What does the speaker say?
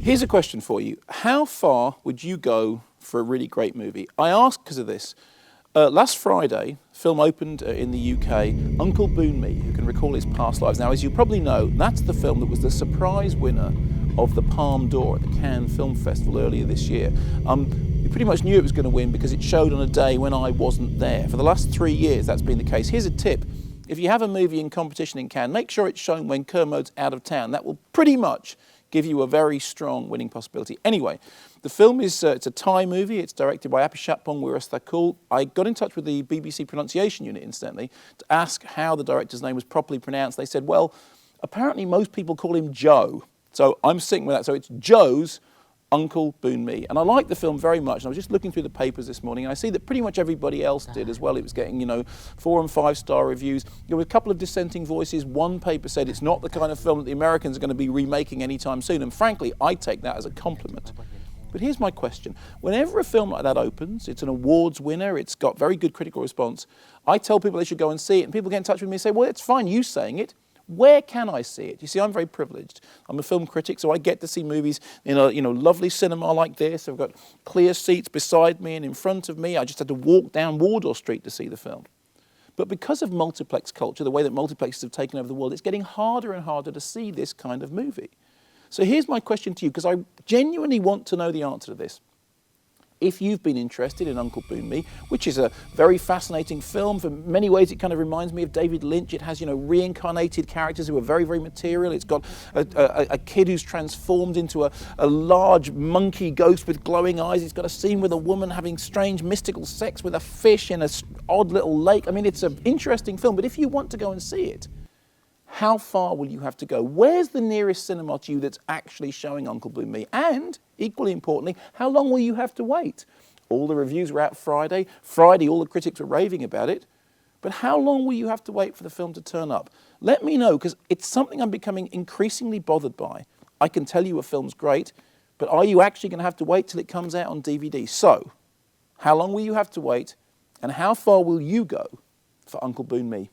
Here's a question for you. How far would you go for a really great movie? I ask because of this. Last Friday, film opened in the UK, Uncle Boonmee, Who Can Recall His Past Lives. Now, as you probably know, that's the film that was the surprise winner of the Palme D'Or at the Cannes Film Festival earlier this year. We pretty much knew it was going to win because it showed on a day when I wasn't there. For the last 3 years, that's been the case. Here's a tip. If you have a movie in competition in Cannes, make sure it's shown when Kermode's out of town. That will pretty much give you a very strong winning possibility. Anyway, the film is it's a Thai movie. It's directed by Apichatpong Weerasethakul. I got in touch with the BBC pronunciation unit, incidentally, to ask how the director's name was properly pronounced. They said, well, apparently most people call him Joe. So I'm sticking with that. So it's Joe's Uncle Boonmee. And I like the film very much. And I was just looking through the papers this morning, and I see that pretty much everybody else did as well. It was getting, 4 and 5 star reviews. There were a couple of dissenting voices. One paper said it's not the kind of film that the Americans are going to be remaking anytime soon. And frankly, I take that as a compliment. But here's my question. Whenever a film like that opens, it's an awards winner, it's got very good critical response, I tell people they should go and see it, and people get in touch with me and say, well, it's fine you saying it. Where can I see it? You see, I'm very privileged. I'm a film critic, so I get to see movies in a lovely cinema like this. I've got clear seats beside me and in front of me. I just had to walk down Wardour Street to see the film. But because of multiplex culture, the way that multiplexes have taken over the world, it's getting harder and harder to see this kind of movie. So here's my question to you, because I genuinely want to know the answer to this. If you've been interested in Uncle Boonmee, which is a very fascinating film, for many ways it kind of reminds me of David Lynch. It has, reincarnated characters who are very, very material. It's got a kid who's transformed into a large monkey ghost with glowing eyes. It's got a scene with a woman having strange mystical sex with a fish in an odd little lake. I mean, it's an interesting film, but if you want to go and see it, how far will you have to go? Where's the nearest cinema to you that's actually showing Uncle Boonmee? And, equally importantly, how long will you have to wait? All the reviews were out Friday. Friday, all the critics were raving about it. But how long will you have to wait for the film to turn up? Let me know, because it's something I'm becoming increasingly bothered by. I can tell you a film's great, but are you actually going to have to wait till it comes out on DVD? So, how long will you have to wait, and how far will you go for Uncle Boonmee?